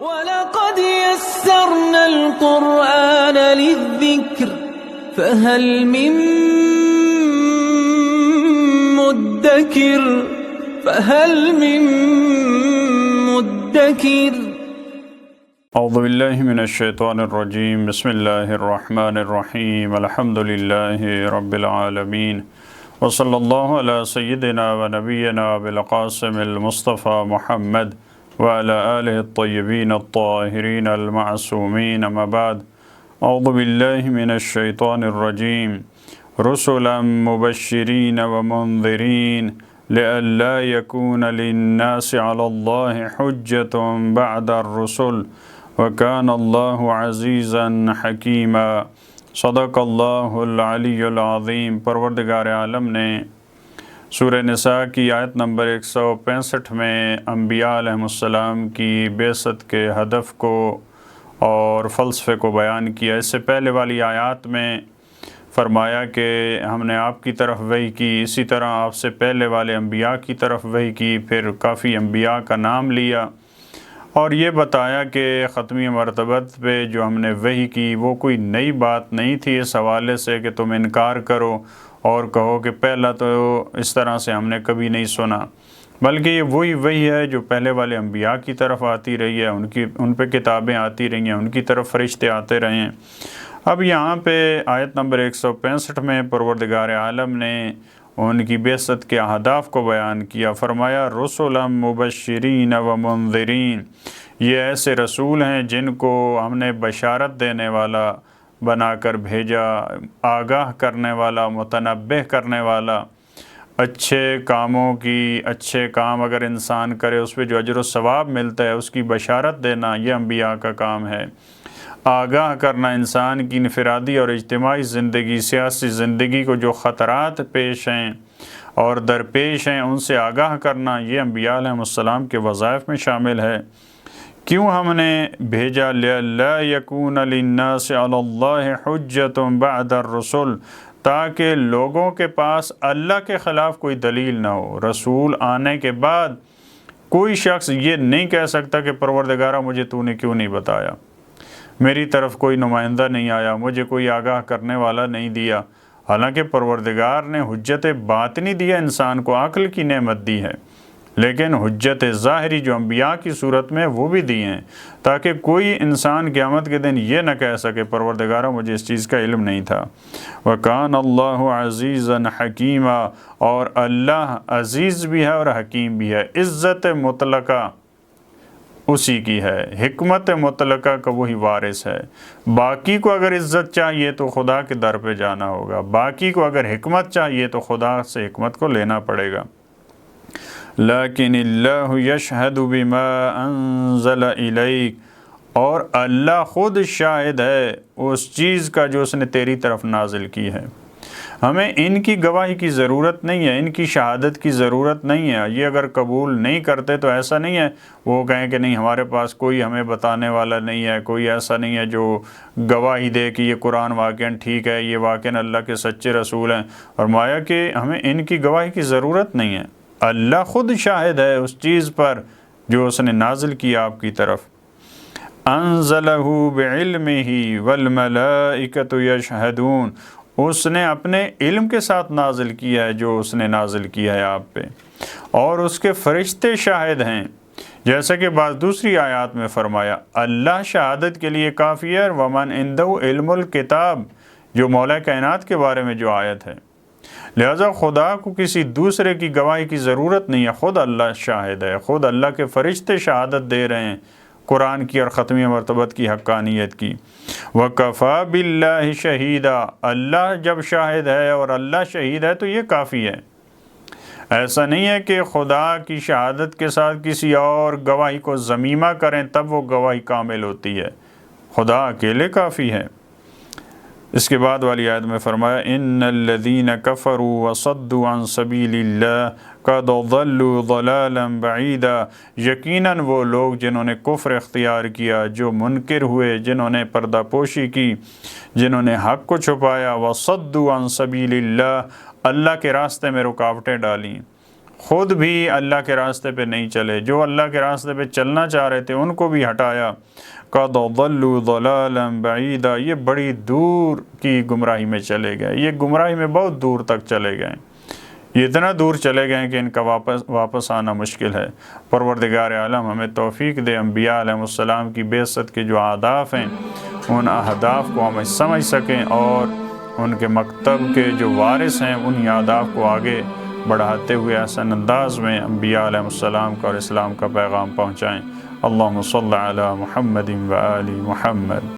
وَلَقَدْ يَسَّرْنَا الْقُرْآنَ لِلذِّكْرِ فَهَلْ مِن مُّدَّكِرٍ اعوذ باللہ من الشیطان الرجیم بسم اللہ الرحمن الرحیم الحمد للہ رب العالمین وصلی اللہ علی سیدنا و نبینا بالقاسم المصطفى محمد وعلى آلہ الطیبین الطاہرین المعصومین اما بعد اعوذ باللہ من الشیطان الرجیم رسلا مبشرین ومنذرین لئلا يكون للناس على الله حجة بعد الرسل وكان الله عزيزا حكيما صدق الله العلی العظیم۔ پروردگار عالم نے سورہ نساء کی آیت نمبر 165 میں انبیاء علیہ السلام کی بعثت کے ہدف کو اور فلسفے کو بیان کیا۔ اس سے پہلے والی آیات میں فرمایا کہ ہم نے آپ کی طرف وحی کی، اسی طرح آپ سے پہلے والے انبیاء کی طرف وحی کی، پھر کافی انبیاء کا نام لیا اور یہ بتایا کہ ختمی مرتبت پہ جو ہم نے وحی کی وہ کوئی نئی بات نہیں تھی اس حوالے سے کہ تم انکار کرو اور کہو کہ پہلا تو اس طرح سے ہم نے کبھی نہیں سنا، بلکہ یہ وہی وحی ہے جو پہلے والے انبیاء کی طرف آتی رہی ہے، ان پہ کتابیں آتی رہی ہیں، ان کی طرف فرشتے آتے رہے ہیں۔ اب یہاں پہ آیت نمبر 165 میں پروردگار عالم نے ان کی بعثت کے اہداف کو بیان کیا۔ فرمایا رسلا مبشرین و منذرین، یہ ایسے رسول ہیں جن کو ہم نے بشارت دینے والا بنا کر بھیجا، آگاہ کرنے والا، متنبہ کرنے والا، اچھے کاموں کی، اچھے کام اگر انسان کرے اس پہ جو اجر و ثواب ملتا ہے اس کی بشارت دینا یہ انبیاء کا کام ہے۔ آگاہ کرنا انسان کی انفرادی اور اجتماعی زندگی، سیاسی زندگی کو جو خطرات پیش ہیں اور درپیش ہیں ان سے آگاہ کرنا یہ انبیاء علیہ السلام کے وظائف میں شامل ہے۔ کیوں ہم نے بھیجا؟ لِأَلَّا يَكُونَ لِلنَّاسِ عَلَى اللَّهِ حُجَّةٌ بَعْدَ الرُّسُلِ، تاکہ لوگوں کے پاس اللہ کے خلاف کوئی دلیل نہ ہو۔ رسول آنے کے بعد کوئی شخص یہ نہیں کہہ سکتا کہ پروردگارہ مجھے تو نے کیوں نہیں بتایا، میری طرف کوئی نمائندہ نہیں آیا، مجھے کوئی آگاہ کرنے والا نہیں دیا۔ حالانکہ پروردگار نے حجت باطنی دیا، انسان کو عقل کی نعمت دی ہے، لیکن حجت ظاہری جو انبیاء کی صورت میں وہ بھی دی ہیں، تاکہ کوئی انسان قیامت کے دن یہ نہ کہہ سکے پروردگارہ مجھے اس چیز کا علم نہیں تھا۔ وَكَانَ اللَّهُ عَزِيزًا حَكِيمًا، اور اللہ عزیز بھی ہے اور حکیم بھی ہے۔ عزت مطلقہ اسی کی ہے، حکمت مطلقہ کا وہی وارث ہے۔ باقی کو اگر عزت چاہیے تو خدا کے در پہ جانا ہوگا، باقی کو اگر حکمت چاہیے تو خدا سے حکمت کو لینا پڑے گا۔ لیکن اللہ یشہد بما انزل الیک، اور اللہ خود شاہد ہے اس چیز کا جو اس نے تیری طرف نازل کی ہے۔ ہمیں ان کی گواہی کی ضرورت نہیں ہے، ان کی شہادت کی ضرورت نہیں ہے۔ یہ اگر قبول نہیں کرتے تو ایسا نہیں ہے وہ کہیں کہ نہیں ہمارے پاس کوئی ہمیں بتانے والا نہیں ہے، کوئی ایسا نہیں ہے جو گواہی دے کہ یہ قرآن واقعاً ٹھیک ہے، یہ واقعاً اللہ کے سچے رسول ہیں۔ فرمایا کہ ہمیں ان کی گواہی کی ضرورت نہیں ہے، اللہ خود شاہد ہے اس چیز پر جو اس نے نازل کیا آپ کی طرف۔ انزلہ بعلمہ والملائکۃ یشہدون، اس نے اپنے علم کے ساتھ نازل کیا ہے جو اس نے نازل کیا ہے آپ پہ، اور اس کے فرشتے شاہد ہیں، جیسا کہ بعض دوسری آیات میں فرمایا اللہ شہادت کے لیے کافی ہے۔ ومن عنده علم الکتاب، جو مولا کائنات کے بارے میں جو آیت ہے، لہذا خدا کو کسی دوسرے کی گواہی کی ضرورت نہیں ہے، خود اللہ شاہد ہے، خود اللہ کے فرشتے شہادت دے رہے ہیں قرآن کی اور ختمی مرتبت کی حقانیت کی۔ وَكَفَى بِاللَّهِ شَهِيدًا، اللہ جب شاہد ہے اور اللہ شہید ہے تو یہ کافی ہے۔ ایسا نہیں ہے کہ خدا کی شہادت کے ساتھ کسی اور گواہی کو ضمیمہ کریں تب وہ گواہی کامل ہوتی ہے، خدا اکیلے کافی ہے۔ اس کے بعد والی آیت میں فرمایا ان الذین کفروا وصدوا عن سبیل اللہ قد ضلوا ضلالا بعیدا، یقیناً وہ لوگ جنہوں نے کفر اختیار کیا، جو منکر ہوئے، جنہوں نے پردہ پوشی کی، جنہوں نے حق کو چھپایا، وصدوا عن سبیل اللہ، اللہ کے راستے میں رکاوٹیں ڈالیں، خود بھی اللہ کے راستے پہ نہیں چلے، جو اللہ کے راستے پہ چلنا چاہ رہے تھے ان کو بھی ہٹایا۔ قَدْ ضَلُّوا ضَلَالًا بَعِيدًا، یہ بڑی دور کی گمراہی میں چلے گئے، یہ گمراہی میں بہت دور تک چلے گئے، یہ اتنا دور چلے گئے کہ ان کا واپس آنا مشکل ہے۔ پروردگار عالم ہمیں توفیق دے انبیاء علیہ السلام کی بعثت کے جو اہداف ہیں ان اہداف کو ہمیں سمجھ سکیں اور ان کے مکتب کے جو وارث ہیں انہی اہداف کو آگے بڑھاتے ہوئے احسن انداز میں انبیاء علیہ السلام کا اور اسلام کا پیغام پہنچائیں۔ اللہم صلی علی محمد و آل محمد۔